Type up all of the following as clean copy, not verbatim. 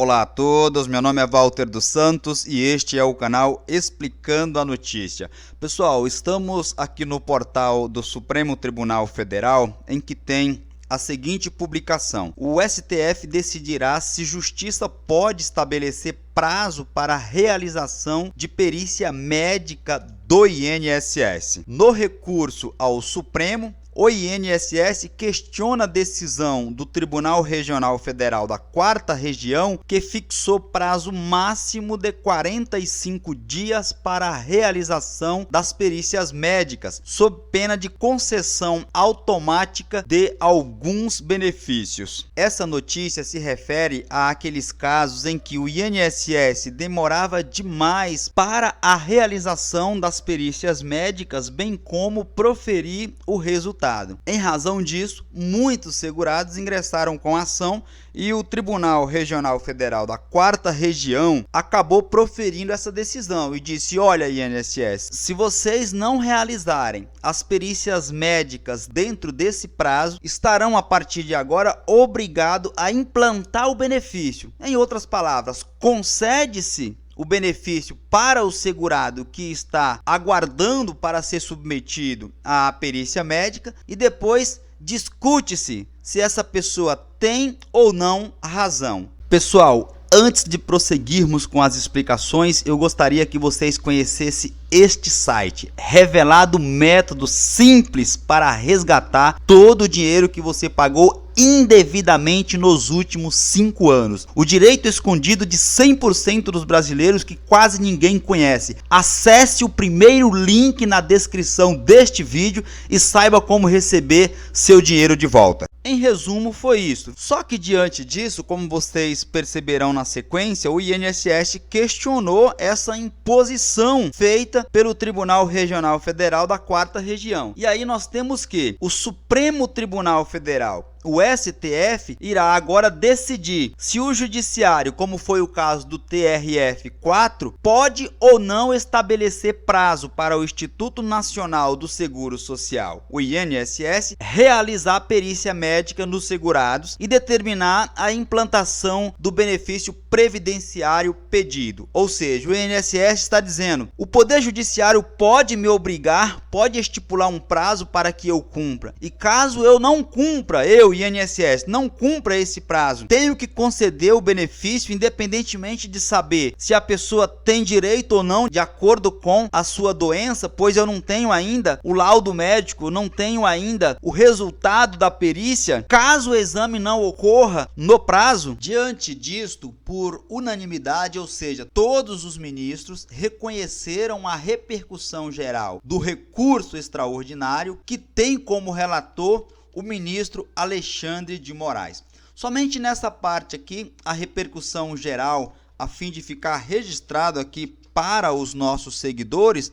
Olá a todos, meu nome é Walter dos Santos e este é o canal Explicando a Notícia. Pessoal, estamos aqui no portal do Supremo Tribunal Federal, em que tem a seguinte publicação: o STF decidirá se Justiça pode estabelecer prazo para a realização de perícia médica do INSS. No recurso ao Supremo, o INSS questiona a decisão do Tribunal Regional Federal da 4ª Região, que fixou prazo máximo de 45 dias para a realização das perícias médicas, sob pena de concessão automática de alguns benefícios. Essa notícia se refere àqueles casos em que o INSS demorava demais para a realização das perícias médicas, bem como proferir o resultado. Em razão disso, muitos segurados ingressaram com ação e o Tribunal Regional Federal da 4ª Região acabou proferindo essa decisão e disse: olha, INSS, se vocês não realizarem as perícias médicas dentro desse prazo, estarão a partir de agora obrigados a implantar o benefício. Em outras palavras, concede-se o benefício para o segurado que está aguardando para ser submetido à perícia médica e depois discute-se se essa pessoa tem ou não razão. Pessoal, antes de prosseguirmos com as explicações, eu gostaria que vocês conhecessem este site, revelado método simples para resgatar todo o dinheiro que você pagou indevidamente nos últimos 5 anos. O direito escondido de 100% dos brasileiros que quase ninguém conhece. Acesse o primeiro link na descrição deste vídeo e saiba como receber seu dinheiro de volta. Em resumo, foi isso. Só que diante disso, como vocês perceberão na sequência, o INSS questionou essa imposição feita pelo Tribunal Regional Federal da 4ª Região. E aí nós temos que o Supremo Tribunal Federal, o STF, irá agora decidir se o judiciário, como foi o caso do TRF4, pode ou não estabelecer prazo para o Instituto Nacional do Seguro Social, o INSS, realizar a perícia médica nos segurados e determinar a implantação do benefício previdenciário pedido. Ou seja, o INSS está dizendo: o Poder Judiciário pode me obrigar, pode estipular um prazo para que eu cumpra. E caso eu não cumpra, eu, INSS, não cumpra esse prazo, tenho que conceder o benefício independentemente de saber se a pessoa tem direito ou não, de acordo com a sua doença, pois eu não tenho ainda o laudo médico, não tenho ainda o resultado da perícia, caso o exame não ocorra no prazo. Diante disto, por unanimidade, ou seja, todos os ministros reconheceram a repercussão geral do recurso extraordinário, que tem como relator o ministro Alexandre de Moraes. Somente nessa parte aqui, a repercussão geral, a fim de ficar registrado aqui para os nossos seguidores,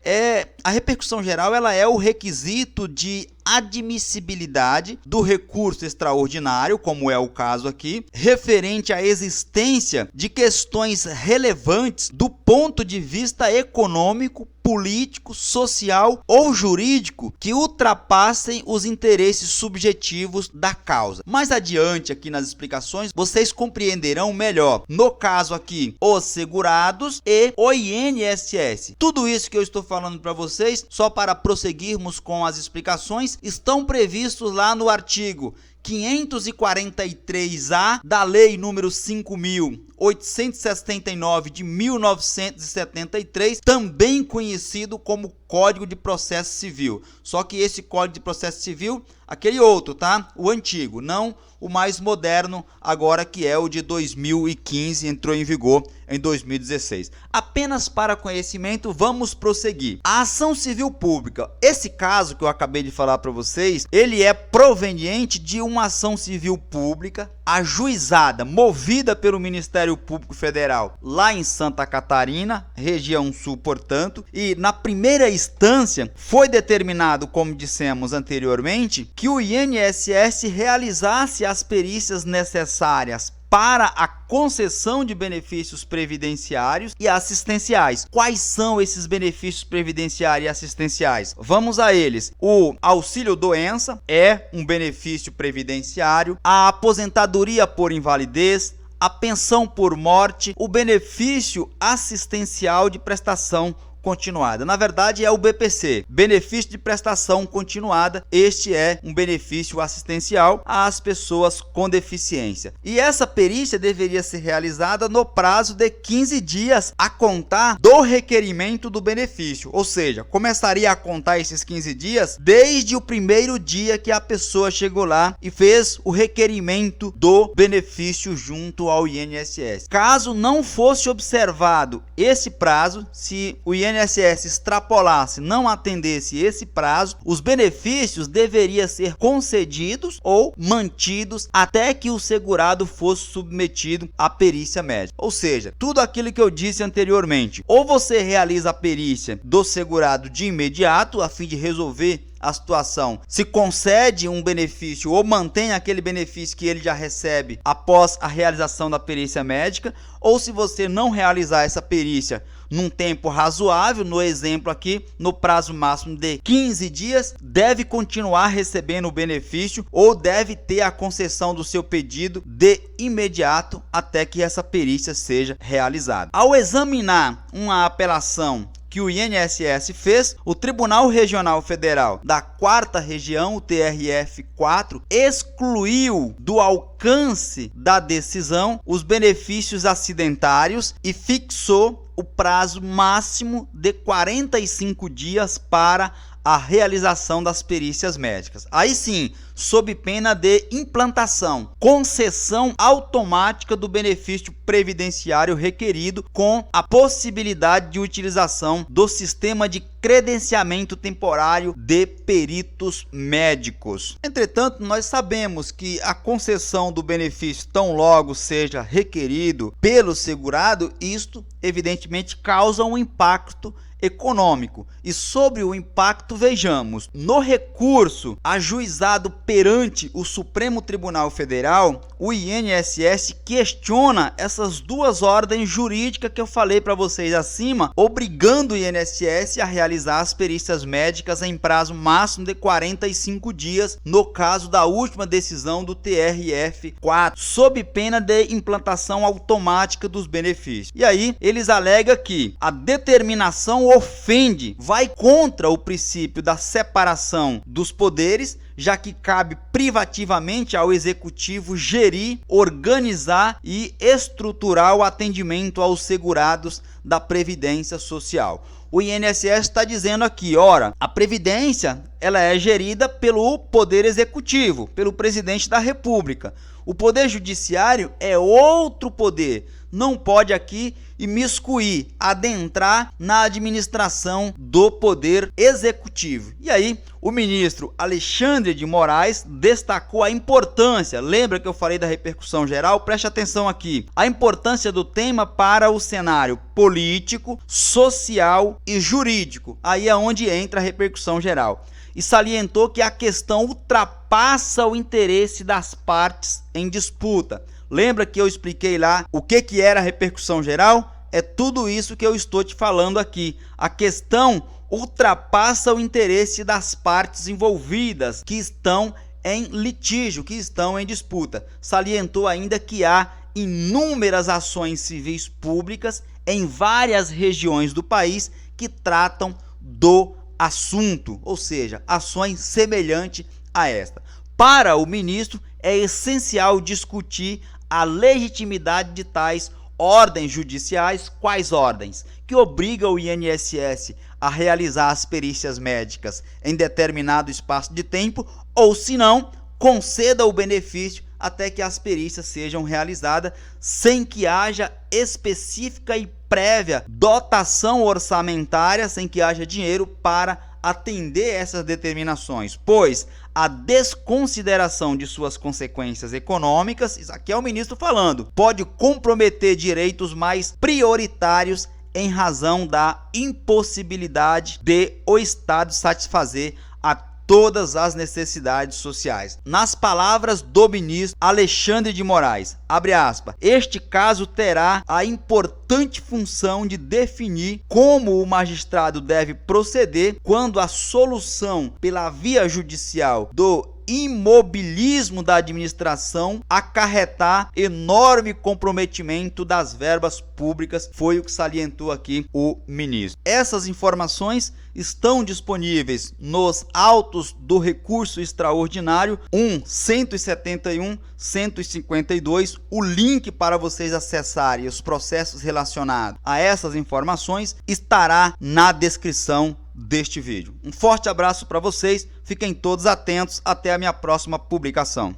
a repercussão geral, ela é o requisito de admissibilidade do recurso extraordinário, como é o caso aqui, referente à existência de questões relevantes do ponto de vista econômico, político, social ou jurídico que ultrapassem os interesses subjetivos da causa. Mais adiante aqui nas explicações, vocês compreenderão melhor, no caso aqui, os segurados e o INSS. Tudo isso que eu estou falando para vocês, só para prosseguirmos com as explicações, estão previstos lá no artigo 543-A da Lei número 5.879 de 1973, também conhecido como Código de Processo Civil. Só que esse Código de Processo Civil, aquele outro, tá? O antigo, não o mais moderno, agora que é o de 2015, entrou em vigor em 2016. Apenas para conhecimento, vamos prosseguir. A ação civil pública, esse caso que eu acabei de falar para vocês, ele é proveniente de uma ação civil pública ajuizada, movida pelo Ministério Público Federal, lá em Santa Catarina, região sul, portanto, e na primeira instância foi determinado, como dissemos anteriormente, que o INSS realizasse as perícias necessárias para a concessão de benefícios previdenciários e assistenciais. Quais são esses benefícios previdenciários e assistenciais? Vamos a eles. O auxílio-doença é um benefício previdenciário, a aposentadoria por invalidez, a pensão por morte, o benefício assistencial de prestação continuada. Na verdade é o BPC, benefício de prestação continuada. Este é um benefício assistencial às pessoas com deficiência. E essa perícia deveria ser realizada no prazo de 15 dias a contar do requerimento do benefício. Ou seja, começaria a contar esses 15 dias desde o primeiro dia que a pessoa chegou lá e fez o requerimento do benefício junto ao INSS. Caso não fosse observado esse prazo, se o INSS extrapolasse, não atendesse esse prazo, os benefícios deveriam ser concedidos ou mantidos até que o segurado fosse submetido à perícia médica. Ou seja, tudo aquilo que eu disse anteriormente, ou você realiza a perícia do segurado de imediato a fim de resolver a situação, se concede um benefício ou mantém aquele benefício que ele já recebe após a realização da perícia médica, ou se você não realizar essa perícia num tempo razoável, no exemplo aqui, no prazo máximo de 15 dias, deve continuar recebendo o benefício ou deve ter a concessão do seu pedido de imediato até que essa perícia seja realizada. Ao examinar uma apelação que o INSS fez, o Tribunal Regional Federal da 4ª Região, o TRF4, excluiu do alcance da decisão os benefícios acidentários e fixou o prazo máximo de 45 dias para a realização das perícias médicas. Aí sim, sob pena de implantação, concessão automática do benefício previdenciário requerido com a possibilidade de utilização do sistema de credenciamento temporário de peritos médicos. Entretanto, nós sabemos que a concessão do benefício tão logo seja requerido pelo segurado, isto evidentemente causa um impacto econômico. E sobre o impacto, vejamos, no recurso ajuizado perante o Supremo Tribunal Federal, o INSS questiona essas duas ordens jurídicas que eu falei para vocês acima, obrigando o INSS a realizar as perícias médicas em prazo máximo de 45 dias, no caso da última decisão do TRF4, sob pena de implantação automática dos benefícios. E aí, eles alegam que a determinação ofende, vai contra o princípio da separação dos poderes, já que cabe privativamente ao executivo gerir, organizar e estruturar o atendimento aos segurados da Previdência Social. O INSS está dizendo aqui, ora, a Previdência ela é gerida pelo Poder Executivo, pelo Presidente da República. O Poder Judiciário é outro poder, não pode aqui imiscuir, adentrar na administração do Poder Executivo. E aí, o ministro Alexandre de Moraes destacou a importância, lembra que eu falei da repercussão geral? Preste atenção aqui, a importância do tema para o cenário político, social e jurídico, aí é onde entra a repercussão geral. E salientou que a questão ultrapassa o interesse das partes em disputa. Lembra que eu expliquei lá o que era a repercussão geral? É tudo isso que eu estou te falando aqui. A questão ultrapassa o interesse das partes envolvidas que estão em litígio, que estão em disputa. Salientou ainda que há inúmeras ações civis públicas em várias regiões do país que tratam do assunto, ou seja, ações semelhantes a esta. Para o ministro, é essencial discutir a legitimidade de tais ordens judiciais. Quais ordens? Que obrigam o INSS a realizar as perícias médicas em determinado espaço de tempo, ou se não, conceda o benefício até que as perícias sejam realizadas sem que haja específica e prévia dotação orçamentária, sem que haja dinheiro para atender essas determinações, pois a desconsideração de suas consequências econômicas, isso aqui é o ministro falando, pode comprometer direitos mais prioritários em razão da impossibilidade de o Estado satisfazer a todas as necessidades sociais. Nas palavras do ministro Alexandre de Moraes, abre aspas, este caso terá a importante função de definir como o magistrado deve proceder quando a solução pela via judicial do imobilismo da administração acarretar enorme comprometimento das verbas públicas, foi o que salientou aqui o ministro. Essas informações estão disponíveis nos autos do recurso extraordinário 171, 152, o link para vocês acessarem os processos relacionados a essas informações estará na descrição deste vídeo. Um forte abraço para vocês, fiquem todos atentos, até a minha próxima publicação.